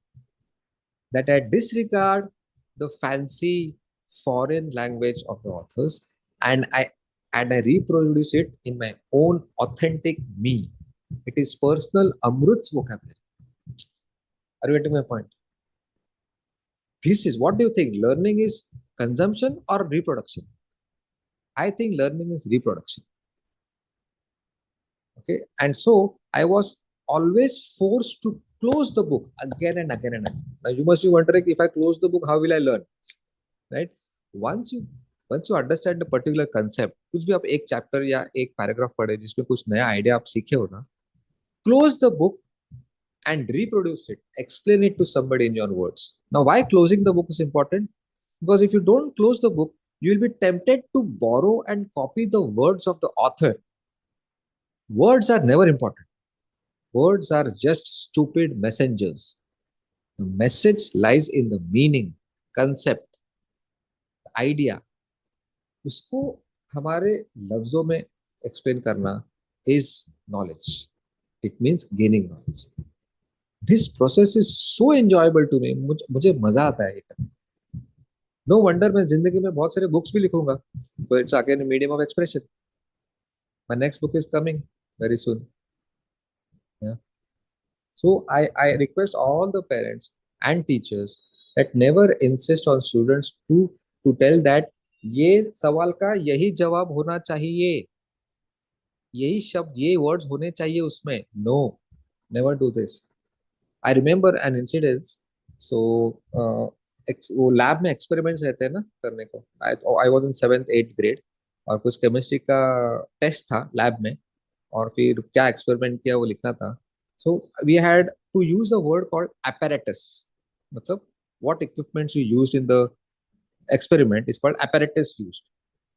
that I disregard the fancy foreign language of the authors, and I reproduce it in my own authentic me. It is personal Amrut's vocabulary. Are you getting my point? This is, what do you think? Learning is consumption or reproduction? I think learning is reproduction. Okay. And so I was always forced to close the book again and again and again. Now you must be wondering, if I close the book, how will I learn? Right? Once you understand the particular concept, कुछ भी आप एक chapter या एक paragraph पढ़े जिसमें कुछ नया आइडिया आप सीखे हो ना, close the book and reproduce it, explain it to somebody in your words. Now, why closing the book is important? Because if you don't close the book, you will be tempted to borrow and copy the words of the author. Words are never important. Words are just stupid messengers. The message lies in the meaning, concept, idea. उसको हमारे लफ्जों में explain करना is knowledge. It means gaining knowledge. This process is so enjoyable to me. मुझे मजा आता है. No wonder मैं जिंदगी में बहुत सारे बुक्स भी लिखूंगा. So it's again a medium of expression. My next book is coming very soon. Yeah. So I request all the parents and teachers that never insist on students to tell that ये सवाल का यही जवाब होना चाहिए, यही शब्द, ये वर्ड्स होने चाहिए उसमें. No, never do this. I remember an incident. So वो लैब में एक्सपेरिमेंट्स रहते हैं ना करने को. I was in 7th 8th grade और कुछ केमिस्ट्री का टेस्ट था लैब में, और फिर क्या एक्सपेरिमेंट किया वो लिखना था. So we had to use a word called apparatus. मतलब what equipments you used in the experiment is called apparatus used.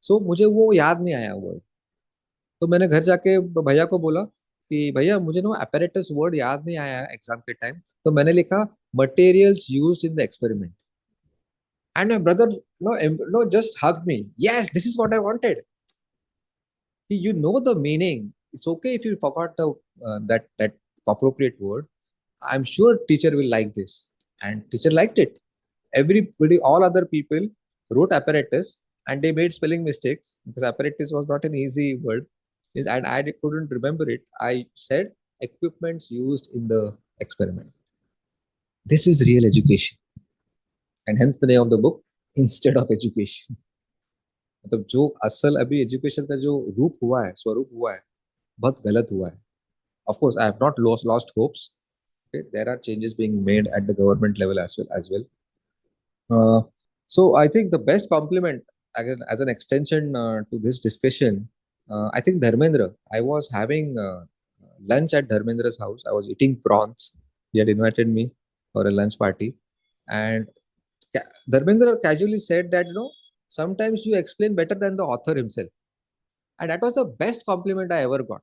So मुझे वो याद नहीं आया वर्ड. तो मैंने घर जाके भैया को बोला कि भैया मुझे ना apparatus वर्ड याद नहीं आया एग्जाम के टाइम. तो मैंने लिखा materials used in the experiment. And my brother just hugged me. Yes, this is what I wanted. You know the meaning. It's okay if you forgot the that appropriate word. I'm sure teacher will like this, and teacher liked it. Everybody, all other people wrote apparatus, and they made spelling mistakes because apparatus was not an easy word. and I couldn't remember it. I said equipments used in the experiment. This is real education, and hence the name of the book, instead of education. मतलब जो असल अभी education का जो रूप हुआ है, स्वरूप हुआ है, बहुत गलत हुआ है. Of course, I have not lost hopes. Okay, there are changes being made at the government level as well. Uh, so I think the best compliment, again, as an extension to this discussion, I think Dharmendra. I was having lunch at Dharmendra's house. I was eating prawns. He had invited me for a lunch party, and Dharmendra casually said that sometimes you explain better than the author himself, and that was the best compliment I ever got.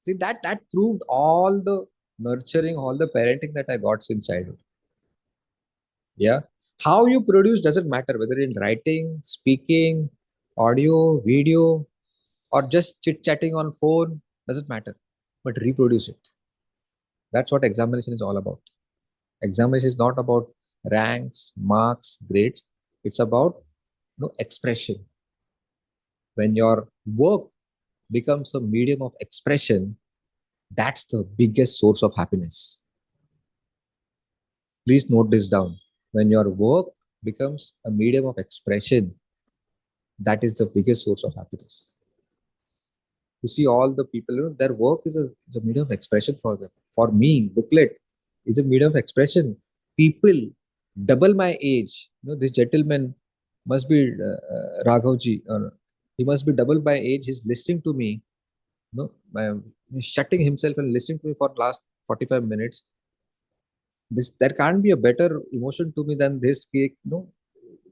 See, that proved all the nurturing, all the parenting that I got since childhood. Yeah. How you produce doesn't matter, whether in writing, speaking, audio, video, or just chit chatting on phone, doesn't matter. But reproduce it. That's what examination is all about. Examination is not about ranks, marks, grades. It's about expression. When your work becomes a medium of expression, that's the biggest source of happiness. Please note this down. When your work becomes a medium of expression, that is the biggest source of happiness. You see all the people, their work is a medium of expression for them. For me, Booklet is a medium of expression. People double my age. This gentleman must be Raghavji, or he must be double my age. He's listening to me. He's shutting himself and listening to me for last 45 minutes. There can't be a better emotion to me than this.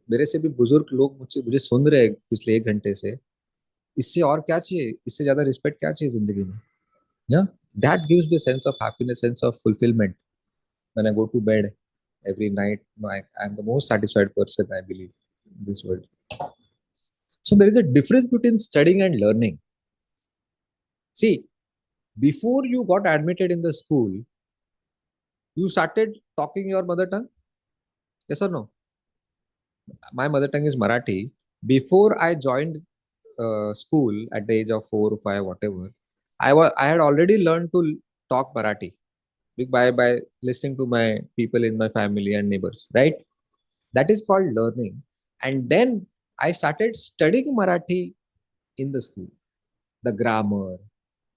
मेरे से भी बुजुर्ग लोग मुझे सुन रहे हैं पिछले 1 घंटे से. इससे और क्या चाहिए, इससे ज्यादा रिस्पेक्ट क्या चाहिए जिंदगी में. Yeah, that gives me a sense of happiness, sense of fulfillment. When I go to bed every night, I'm the most satisfied person, I believe, in this world. So there is a difference between studying and learning. See, before you got admitted in the school, you started talking your mother tongue. Yes or no? My mother tongue is Marathi. Before I joined school at the age of 4 or 5, whatever, I had already learned to talk Marathi by listening to my people in my family and neighbors. Right? That is called learning. And then I started studying Marathi in the school. The grammar,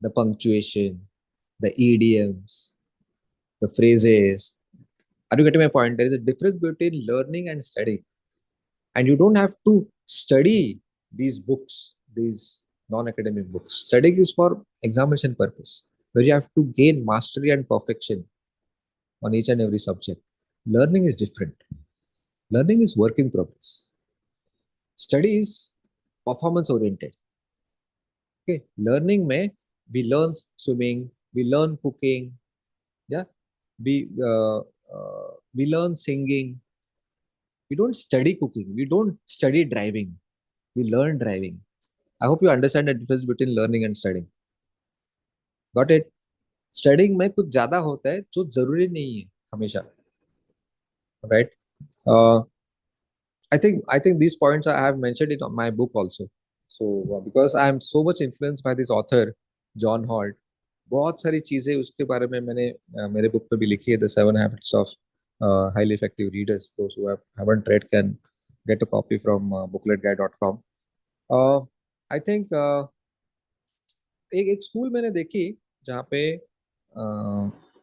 the punctuation, the idioms, the phrases. Are you getting my point? There is a difference between learning and studying. And you don't have to study these books, these non-academic books. Studying is for examination purpose, where you have to gain mastery and perfection on each and every subject. Learning is different. Learning is work in progress. Study is performance oriented. Okay, learning may we learn swimming, we learn cooking, yeah, we learn singing. We don't study cooking. We don't study driving. We learn driving. I hope you understand the difference between learning and studying. Got it? Studying में कुछ ज्यादा होता है जो जरूरी नहीं है हमेशा. Right? Uh, I think these points I have mentioned it on my book also. So because I am so much influenced by this author John Holt, बहुत सारी चीजें उसके बारे में मैंने मेरे बुक पे भी लिखी है. The 7 Habits of Highly Effective Readers. Those who haven't read can get a copy from bookletguy.com. I think एक स्कूल मैंने देखी जहाँ पे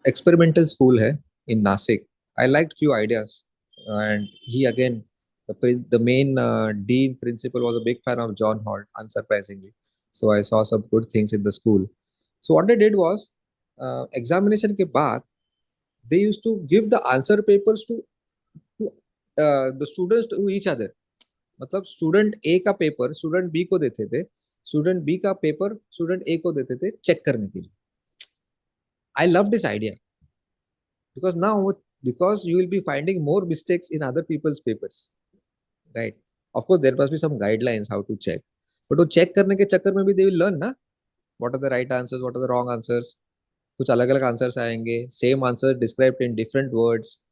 एक्सपेरिमेंटल स्कूल है in Nasik. I liked few ideas, and he again, the main dean principal was a big fan of John Holt, unsurprisingly. So I saw some good things in the school. So what they did was, examination के बाद, they used to give the answer papers to the students to each other. मतलब student ए का paper student B को देते थे, student B का paper student ए को देते थे चेक करने के लिए. I love this idea because you will be finding more mistakes in other people's papers, right? Of course there must be some guidelines how to check, but वो check करने के चक्कर में भी they will learn ना what are the right answers, what are the wrong answers. कुछ अलग अलग आंसर्स आएंगे, same answer described in different words.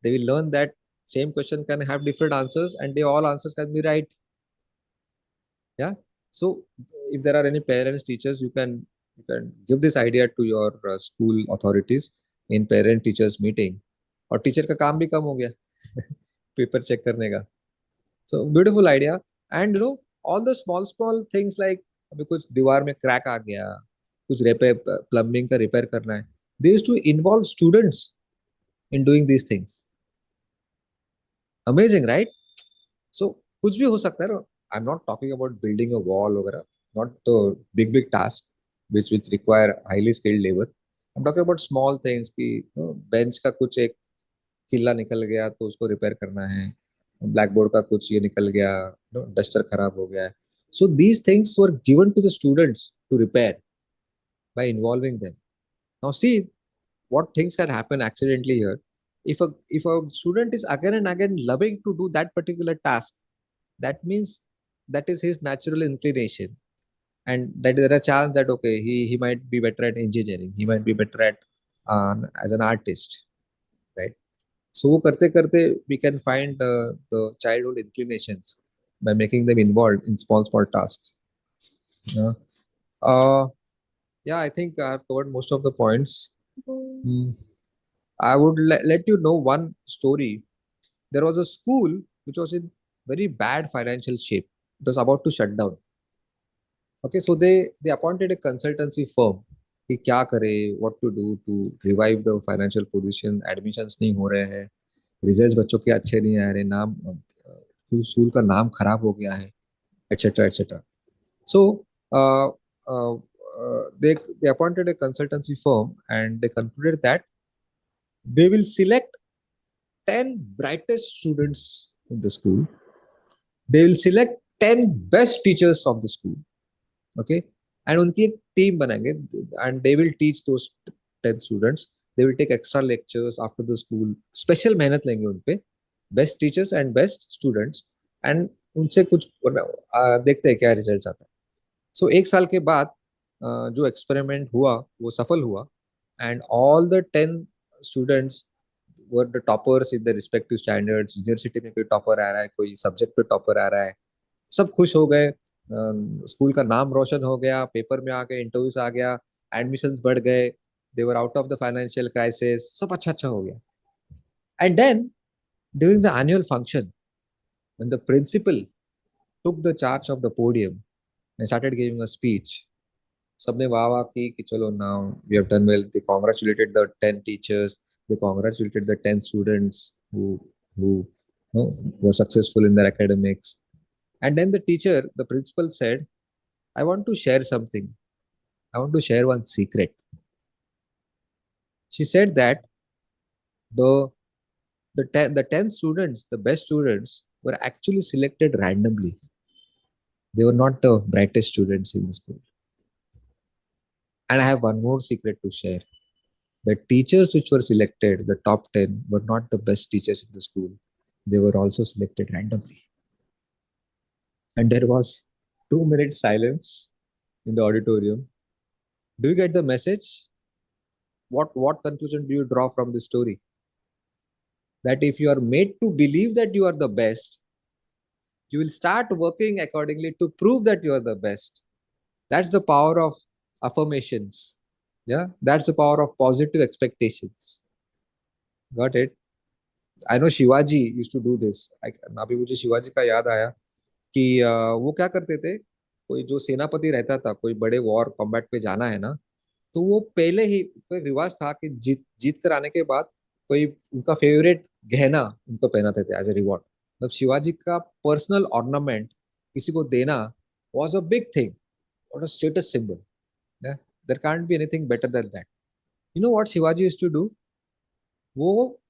They will learn that same question can have different answers and they all answers can be right. Yeah. So if there are any parents, teachers, you can give this idea to your school authorities in parent teachers meeting. और teacher का काम भी कम हो गया paper check करने का. So beautiful idea. And all the small things like अभी कुछ दीवार में क्रैक आ गया, कुछ रिपेयर प्लम्बिंग का रिपेयर करना है. They used to involve students in doing these things. Amazing, right? So कुछ भी हो सकता है. I'm not talking about building a wall वगैरह, not the big task which require highly skilled labor. I'm talking about small things कि bench का कुछ एक किल्ला निकल गया तो उसको रिपेयर करना है, ब्लैक बोर्ड का कुछ ये निकल गया, डस्टर खराब हो गया है. So these things were given to the students to repair by involving them. Now see what things can happen accidentally here. If a student is again and again loving to do that particular task, that means that is his natural inclination, and that there are chance that okay, he might be better at engineering, he might be better at as an artist, right? So वो करते करते we can find the childhood inclinations by making them involved in small tasks. Yeah. Uh, yeah, I think I have covered most of the points. Hmm. I would let you know one story. There was a school which was in very bad financial shape. It was about to shut down. Okay, so they appointed a consultancy firm कि क्या करे, what to do to revive the financial position. Admissions नहीं हो रहे हैं, results बच्चों के अच्छे नहीं आ रहे, नाम स्कूल का नाम खराब हो गया है, etc etc. So uh, uh, they appointed a consultancy firm and they concluded that they will select 10 brightest students in the school. They will select 10 best teachers of the school. Okay, and उनकी एक team बनाएंगे and they will teach those 10 students. They will take extra lectures after the school. Special मेहनत लेंगे उन पे, best teachers and best students, and उनसे कुछ देखते हैं क्या रिजल्ट आता है. सो एक साल के बाद जो एक्सपेरिमेंट हुआ वो सफल हुआ, and all the 10 students were the toppers in the respective standards. University में कोई टॉपर आ रहा है, कोई सब्जेक्ट पे टॉपर आ रहा है, सब खुश हो गए. स्कूल का नाम रोशन हो गया, पेपर में आ गए, इंटरव्यूज आ गया, एडमिशंस बढ़ गए, they were out of the financial crisis, सब अच्छा अच्छा हो गया. And then during the annual function when the principal took the charge of the podium and started giving a speech, सबने वाह वाह की कि चलो now we have done well. They congratulated the 10 teachers, they congratulated the 10 students who were successful in their academics. And then the teacher, the principal said, I want to share something. I want to share one secret. She said that the the 10 students, the best students, were actually selected randomly. They were not the brightest students in the school. And I have one more secret to share. The teachers which were selected, the top 10, were not the best teachers in the school. They were also selected randomly. And there was 2 minute silence in the auditorium. Do you get the message? What conclusion do you draw from this story? That if you are made to believe that you are the best, you will start working accordingly to prove that you are the best. That's the power of affirmations. Yeah, that's the power of positive expectations. Got it? I know Shivaji used to do this. अभी मुझे शिवाजी का याद आया कि वो क्या करते थे, कोई जो सेनापति रहता था, कोई बड़े वॉर कॉम्बैट पे जाना है ना, तो वो पहले ही, कोई एक रिवाज था कि जीत जीत कर आने के बाद कोई उनका फेवरेट गहना उनको पहनाते थे एज ए रिवॉर्ड. मतलब शिवाजी का पर्सनल ऑर्नामेंट किसी को देना वाज अ बिग थिंग, और a status symbol. There can't be anything better than that. You know what Shivaji used to do? वो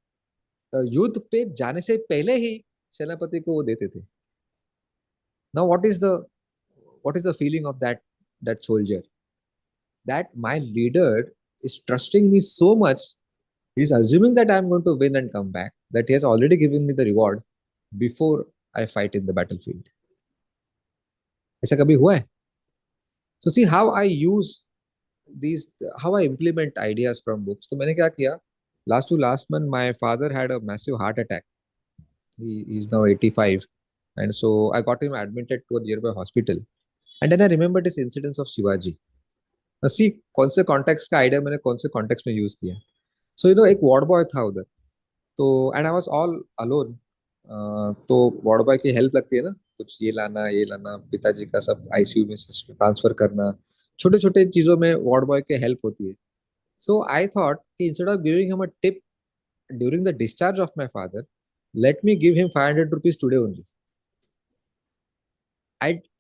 युद्ध पे जाने से पहले ही सेनापति को वो देते थे. Now what is the feeling of that soldier, that my leader is trusting me so much. He's assuming that I'm going to win and come back, that he has already given me the reward before I fight in the battlefield. ऐसा कभी हुआ है? So see how I use these, how I implement ideas from books. तो मैंने क्या किया, last to last month my father had a massive heart attack. He is now 85, and so I got him admitted to a nearby hospital. And then I remembered this incidents of Shivaji. Now see, कौन से context का idea मैंने कौन से context में use किया. So एक ward boy था उधर. तो and I was all alone. तो वार्ड बॉय की हेल्प लगती है ना, कुछ ये लाना पिताजी का सब आईसीयू में ट्रांसफर करना, छोटे छोटे चीजों में वार्ड बॉय की हेल्प होती है. सो आई थॉट कि instead of giving him a tip during the discharge of my father, let me give him 500 rupees today only.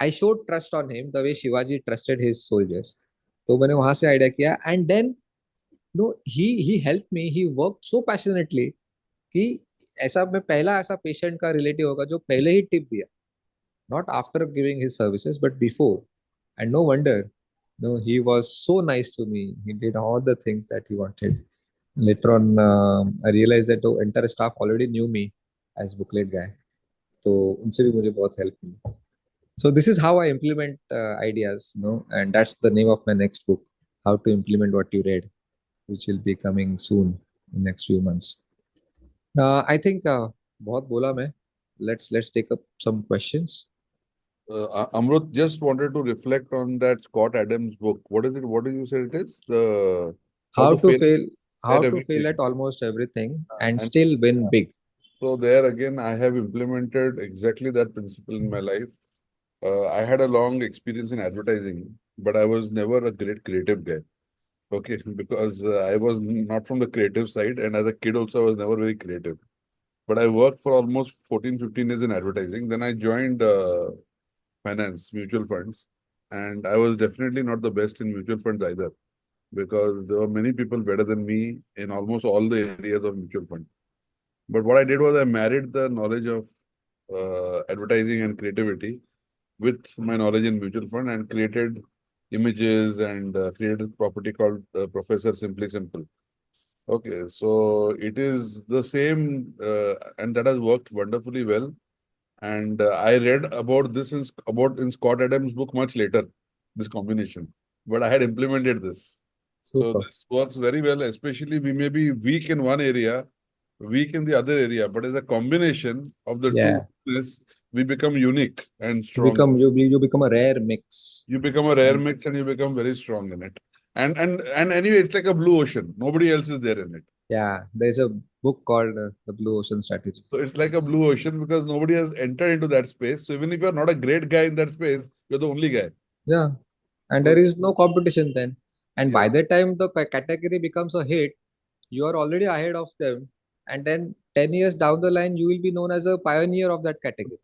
I should trust on him the way Shivaji trusted his soldiers. तो मैंने वहां से idea किया and then no he help me, he work so passionately कि ऐसा मैं पहला ऐसा पेशेंट का रिलेटिव होगा जो पहले ही टिप दिया, not after giving his services but before. And no wonder, no, he was so nice to me, he did all the things that he wanted. Later on I realized that the entire staff already knew me as booklet guy, तो उनसे भी मुझे बहुत help मिली. So this is how I implement ideas, and that's the name of my next book, how to implement what you read, which will be coming soon in next few months. I think बहुत बोला मैं. Let's take up some questions. Amrut, just wanted to reflect on that Scott Adams book. What is it? What did you say it is? The How How to to Fail fail, at how to fail at Everything. almost everything and And still win big. so there again, I have implemented exactly that principle in my life. I had a long experience in advertising, but I was never a great creative guy. Okay, because I was not from the creative side, and as a kid also, I was never very creative. But I worked for almost 14, 15 years in advertising. Then I joined finance, mutual funds, and I was definitely not the best in mutual funds either, because there were many people better than me in almost all the areas of mutual fund. But what I did was I married the knowledge of advertising and creativity with my knowledge in mutual fund and created images and created a property called Professor Simply Simple. Okay, so it is the same, and that has worked wonderfully well. And I read about this in Scott Adams' book much later, this combination. But I had implemented this. So Super. this works very well, especially we may be weak in one area, weak in the other area, but as a combination of the two Yeah. weakness, we become unique and You strong. become you become a rare mix. You become a rare And mix and you become very strong in it. And anyway, it's like a blue ocean. Nobody else is there in it. yeah, there's a book called The Blue Ocean Strategy. So it's like a blue ocean because nobody has entered into that space. So even if you're not a great guy in that space, you're the only guy. Yeah, and there So is no competition then. And yeah, by the time the category becomes a hit, you are already ahead of them. And then 10 years down the line, you will be known as a pioneer of that category.